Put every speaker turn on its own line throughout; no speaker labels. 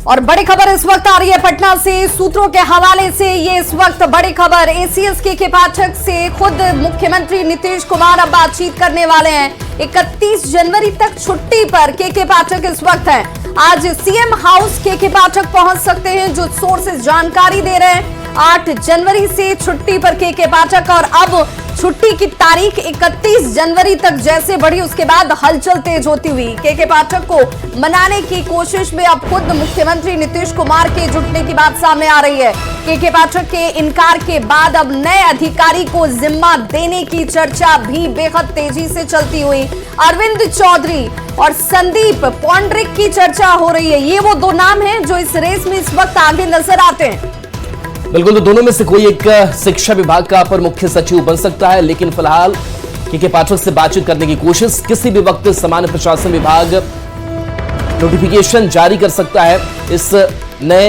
और बड़ी खबर इस वक्त आ रही है पटना से, सूत्रों के हवाले से ये इस वक्त बड़ी खबर। एसीएस के पाठक से खुद मुख्यमंत्री नीतीश कुमार अब बातचीत करने वाले हैं। 31 जनवरी तक छुट्टी पर के पाठक इस वक्त हैं। आज सीएम हाउस के पाठक पहुंच सकते हैं, जो सोर्सेज जानकारी दे रहे हैं। 8 जनवरी से छुट्टी पर के पाठक, और अब छुट्टी की तारीख 31 जनवरी तक जैसे बढ़ी, उसके बाद हलचल तेज होती हुई के पाठक को मनाने की कोशिश में अब खुद मुख्यमंत्री नीतीश कुमार के जुटने की बात सामने आ रही है। के पाठक के इनकार के बाद अब नए अधिकारी को जिम्मा देने की चर्चा भी बेहद तेजी से चलती हुई। अरविंद चौधरी और संदीप पौंड्रिक की चर्चा हो रही है। ये वो दो नाम हैं जो इस रेस में इस वक्त आगे नजर आते हैं।
बिल्कुल, तो दोनों में से कोई एक शिक्षा विभाग का अपर मुख्य सचिव बन सकता है, लेकिन फिलहाल के पाठक से बातचीत करने की कोशिश किसी भी वक्त सामान्य प्रशासन विभाग नोटिफिकेशन जारी कर सकता है इस नए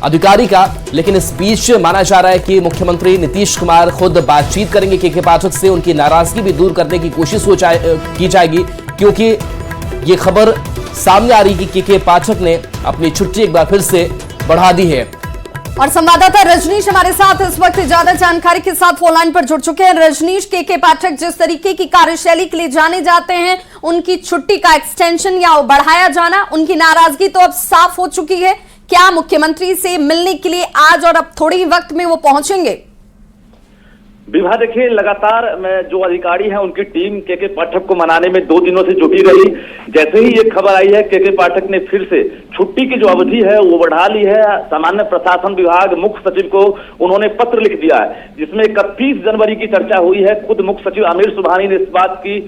अधिकारी का। लेकिन इस बीच माना जा रहा है कि मुख्यमंत्री नीतीश कुमार खुद बातचीत करेंगे के पाठक से, उनकी नाराजगी भी दूर करने की कोशिश की जाएगी, क्योंकि ये खबर सामने आ रही कि के पाठक ने अपनी छुट्टी एक बार फिर से बढ़ा दी है।
और संवाददाता रजनीश हमारे साथ इस वक्त ज्यादा जानकारी के साथ फोन लाइन पर जुड़ चुके हैं। रजनीश, के पाठक जिस तरीके की कार्यशैली के लिए जाने जाते हैं, उनकी छुट्टी का एक्सटेंशन या बढ़ाया जाना, उनकी नाराजगी तो अब साफ हो चुकी है। क्या मुख्यमंत्री से मिलने के लिए आज और अब थोड़े ही वक्त में वो पहुंचेंगे?
विभा, देखिए, लगातार जो अधिकारी हैं उनकी टीम के पाठक को मनाने में 2 दिनों से जुटी रही। जैसे ही ये खबर आई है के पाठक ने फिर से छुट्टी की जो अवधि है वो बढ़ा ली है। सामान्य प्रशासन विभाग मुख्य सचिव को उन्होंने पत्र लिख दिया है, जिसमें 31 जनवरी की चर्चा हुई है। खुद मुख्य सचिव आमिर सुबहानी ने इस बात की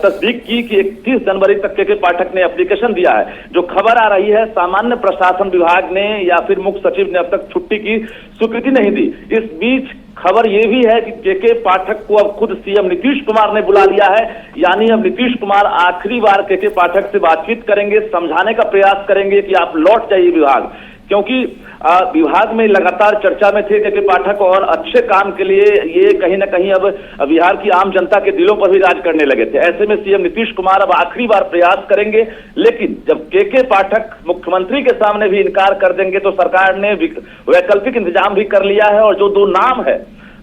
तस्दीक की कि 31 जनवरी तक के पाठक ने एप्लीकेशन दिया है। जो खबर आ रही है, सामान्य प्रशासन विभाग ने या फिर मुख्य सचिव ने अब तक छुट्टी की स्वीकृति नहीं दी। इस बीच खबर यह भी है कि के पाठक को अब खुद सीएम नीतीश कुमार ने बुला लिया है। यानी अब नीतीश कुमार आखिरी बार के पाठक से बातचीत करेंगे, समझाने का प्रयास करेंगे कि आप लौट जाइए विभाग, क्योंकि विभाग में लगातार चर्चा में थे के पाठक, और अच्छे काम के लिए ये कहीं ना कहीं अब बिहार की आम जनता के दिलों पर भी राज करने लगे थे। ऐसे में सीएम नीतीश कुमार अब आखिरी बार प्रयास करेंगे। लेकिन जब के पाठक मुख्यमंत्री के सामने भी इनकार कर देंगे तो सरकार ने वैकल्पिक इंतजाम भी कर लिया है। और जो 2 नाम है,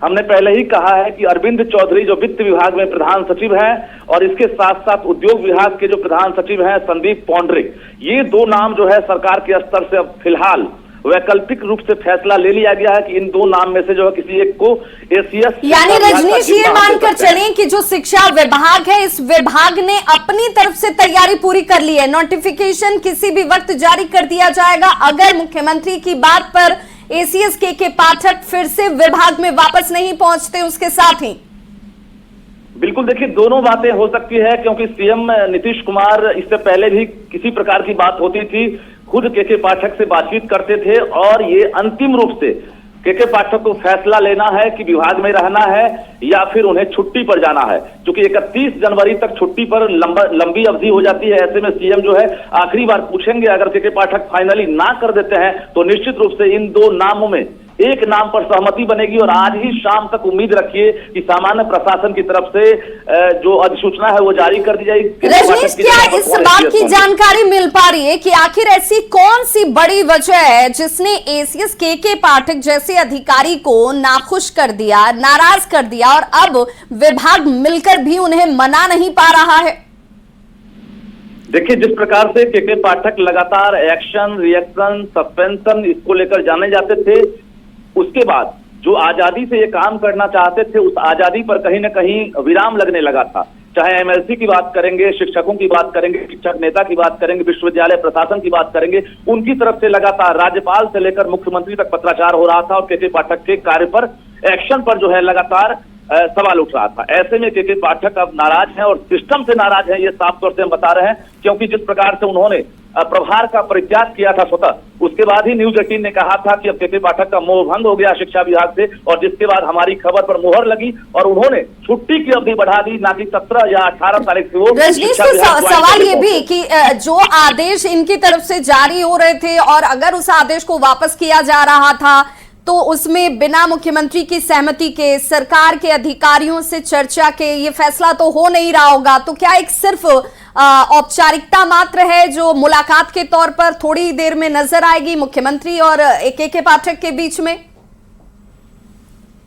हमने पहले ही कहा है कि अरविंद चौधरी जो वित्त विभाग में प्रधान सचिव हैं, और इसके साथ साथ उद्योग विभाग के जो प्रधान सचिव हैं संदीप पौंड्रिक, ये 2 नाम जो है सरकार के स्तर से अब फिलहाल वैकल्पिक रूप से फैसला ले लिया गया है कि इन 2 नाम में से जो है किसी एक को एसीएस।
यानी रजनीश, ये मानकर चलें कि जो शिक्षा विभाग है, इस विभाग ने अपनी तरफ से तैयारी पूरी कर ली है। नोटिफिकेशन किसी भी वक्त जारी कर दिया जाएगा अगर मुख्यमंत्री की बात पर एसीएस के पाठक फिर से विभाग में वापस नहीं पहुंचते। उसके साथ ही
बिल्कुल, देखिए, दोनों बातें हो सकती है, क्योंकि सीएम नीतीश कुमार इससे पहले भी किसी प्रकार की बात होती थी खुद के पाठक से बातचीत करते थे, और ये अंतिम रूप से के पाठक को फैसला लेना है कि विभाग में रहना है या फिर उन्हें छुट्टी पर जाना है। क्योंकि 31 जनवरी तक छुट्टी पर लंबी अवधि हो जाती है। ऐसे में सीएम जो है आखिरी बार पूछेंगे। अगर के पाठक फाइनली ना कर देते हैं तो निश्चित रूप से इन 2 नामों में एक नाम पर सहमति बनेगी। और आज ही शाम तक उम्मीद रखिए कि सामान्य प्रशासन की तरफ से जो अधिसूचना है वो जारी कर दी जाएगी।
रजनीश, क्या इस बात की जानकारी मिल पा रही है कि आखिर ऐसी कौन सी बड़ी वजह है जिसने एसीएस के पाठक जैसे अधिकारी को नाखुश कर दिया, नाराज कर दिया, और अब विभाग मिलकर भी उन्हें मना नहीं पा रहा है?
देखिए, जिस प्रकार से के पाठक लगातार एक्शन, रिएक्शन, सस्पेंशन इसको लेकर जाने जाते थे, उसके बाद जो आजादी से ये काम करना चाहते थे, उस आजादी पर कहीं ना कहीं विराम लगने लगा था। चाहे एमएलसी की बात करेंगे, शिक्षकों की बात करेंगे, शिक्षक नेता की बात करेंगे, विश्वविद्यालय प्रशासन की बात करेंगे, उनकी तरफ से लगातार राज्यपाल से लेकर मुख्यमंत्री तक पत्राचार हो रहा था। और के पाठक के कार्य पर, एक्शन पर जो है लगातार सवाल उठ रहा था। ऐसे में के पाठक अब नाराज हैं, और सिस्टम से नाराज हैं, ये साफ तौर से हम बता रहे हैं। क्योंकि जिस प्रकार से उन्होंने प्रभार का परित्याग किया था स्वतः, उसके बाद ही न्यूज 18 ने कहा था कि अब के पाठक का मोह भंग हो गया शिक्षा विभाग से, और जिसके बाद हमारी खबर पर मुहर लगी और उन्होंने छुट्टी की अवधि बढ़ा दी, ना कि 17 या 18 तारीख से वो।
रजनीश, सवाल ये भी कि जो आदेश इनकी तरफ से जारी हो रहे थे, और अगर उस आदेश को वापस किया जा रहा था तो उसमें बिना मुख्यमंत्री की सहमति के, सरकार के अधिकारियों से चर्चा के, ये फैसला तो हो नहीं रहा होगा। तो क्या एक सिर्फ औपचारिकता मात्र है जो मुलाकात के तौर पर थोड़ी देर में नजर आएगी मुख्यमंत्री और के पाठक के बीच में?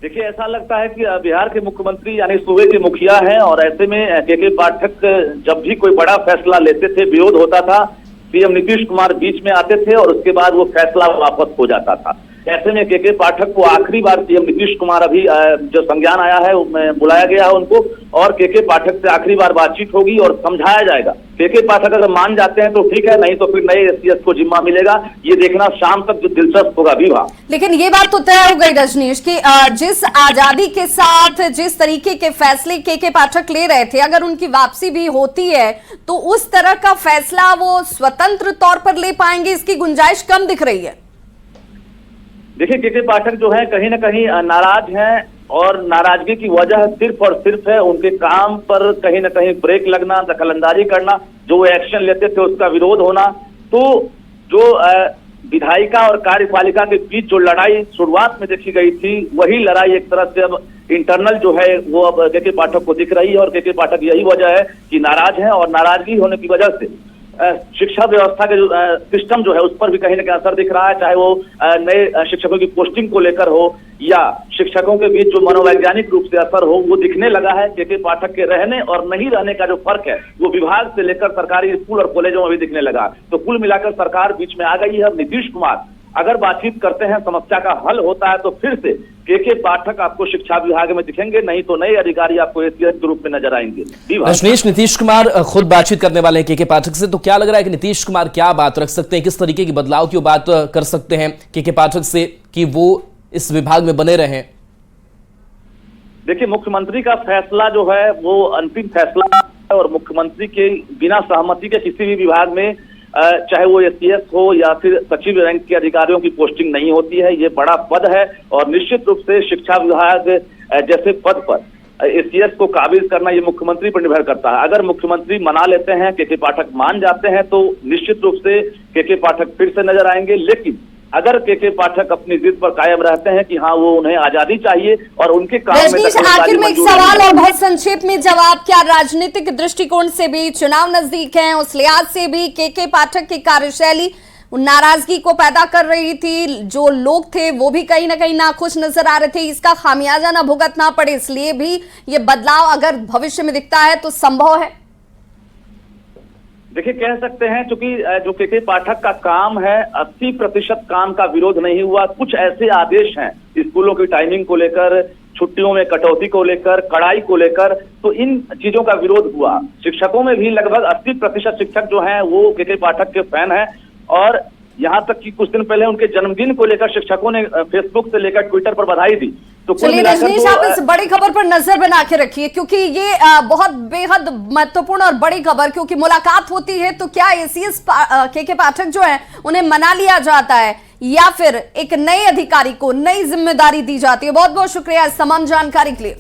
देखिए, ऐसा लगता है कि बिहार के मुख्यमंत्री यानी सूबे के मुखिया हैं और ऐसे में के पाठक जब भी कोई बड़ा फैसला लेते थे, विरोध होता था, सीएम नीतीश कुमार बीच में आते थे और उसके बाद वो फैसला वापस हो जाता था। ऐसे में के पाठक को आखिरी बार सीएम नीतीश कुमार अभी जो संज्ञान आया है बुलाया गया है उनको, और के पाठक से आखिरी बार बातचीत होगी और समझाया जाएगा। के पाठक अगर मान जाते हैं तो ठीक है, नहीं तो फिर नए एससीएस को जिम्मा मिलेगा। ये देखना शाम तक जो दिलचस्प होगा विभा।
लेकिन ये बात तो तय हो गई रजनीश कि जिस आजादी के साथ जिस तरीके के फैसले के पाठक ले रहे थे, अगर उनकी वापसी भी होती है तो उस तरह का फैसला वो स्वतंत्र तौर पर ले पाएंगे, इसकी गुंजाइश कम दिख रही है।
देखिए, के पाठक जो है कहीं ना कहीं नाराज हैं और नाराजगी की वजह सिर्फ और सिर्फ है उनके काम पर कहीं ना कहीं ब्रेक लगना, दखलंदाजी करना, जो वो एक्शन लेते थे उसका विरोध होना। तो जो विधायिका और कार्यपालिका के बीच जो लड़ाई शुरुआत में देखी गई थी, वही लड़ाई एक तरह से अब इंटरनल जो है वो अब के पाठक को दिख रही है और के पाठक यही वजह है कि नाराज है और नाराजगी होने की वजह से शिक्षा व्यवस्था के जो सिस्टम जो है उस पर भी कहीं ना कहीं असर दिख रहा है, चाहे वो नए शिक्षकों की पोस्टिंग को लेकर हो या शिक्षकों के बीच जो मनोवैज्ञानिक रूप से असर हो, वो दिखने लगा है। के पाठक के रहने और नहीं रहने का जो फर्क है वो विभाग से लेकर सरकारी स्कूल और कॉलेजों में भी दिखने लगा। तो कुल मिलाकर सरकार बीच में आ गई है। नीतीश कुमार अगर बातचीत करते हैं, समस्या का हल होता है तो फिर से के पाठक आपको शिक्षा विभाग में दिखेंगे, नहीं तो नए अधिकारी आपको एससीएस के रूप में नजर आएंगे।
रजनीश, नीतीश कुमार खुद बातचीत करने वाले हैं के पाठक से, तो क्या लग रहा है कि नीतीश कुमार क्या बात रख सकते हैं, किस तरीके की बदलाव की बात कर सकते हैं के पाठक से कि वो इस विभाग में बने रहें?
देखिए, मुख्यमंत्री का फैसला जो है वो अंतिम फैसला है और मुख्यमंत्री के बिना सहमति के किसी भी विभाग में चाहे वो एससीएस हो या फिर सचिव रैंक के अधिकारियों की पोस्टिंग नहीं होती है। ये बड़ा पद है और निश्चित रूप से शिक्षा विभाग जैसे पद पर एससीएस को काबिज करना ये मुख्यमंत्री पर निर्भर करता है। अगर मुख्यमंत्री मना लेते हैं, के पाठक मान जाते हैं, तो निश्चित रूप से के पाठक फिर से नजर आएंगे। लेकिन अगर के पाठक अपनी जिद पर कायम रहते हैं कि हाँ वो उन्हें आजादी चाहिए और उनके काम में
आखिर में एक सवाल और बहुत संक्षेप में जवाब, क्या राजनीतिक दृष्टिकोण से भी चुनाव नजदीक हैं, उस लिहाज से भी के पाठक की कार्यशैली नाराजगी को पैदा कर रही थी, जो लोग थे वो भी कहीं ना कहीं नाखुश नजर आ रहे थे, इसका खामियाजा ना भुगतना पड़े, इसलिए भी ये बदलाव अगर भविष्य में दिखता है तो संभव है?
देखिए, कह सकते हैं क्योंकि जो के पाठक का काम है 80% काम का विरोध नहीं हुआ। कुछ ऐसे आदेश हैं स्कूलों की टाइमिंग को लेकर, छुट्टियों में कटौती को लेकर, कड़ाई को लेकर, तो इन चीजों का विरोध हुआ। शिक्षकों में भी लगभग 80% शिक्षक जो हैं वो के पाठक के फैन हैं और यहाँ तक कि कुछ दिन पहले उनके जन्मदिन को लेकर शिक्षकों ने फेसबुक से लेकर ट्विटर पर बधाई दी। तो
चलिए रजनीश, आप इस बड़ी खबर पर नजर बना के रखिए क्योंकि ये बहुत बेहद महत्वपूर्ण और बड़ी खबर, क्योंकि मुलाकात होती है तो क्या एससीएस के पाठक जो है उन्हें मना लिया जाता है या फिर एक नए अधिकारी को नई जिम्मेदारी दी जाती है? बहुत बहुत शुक्रिया इस तमाम जानकारी के लिए।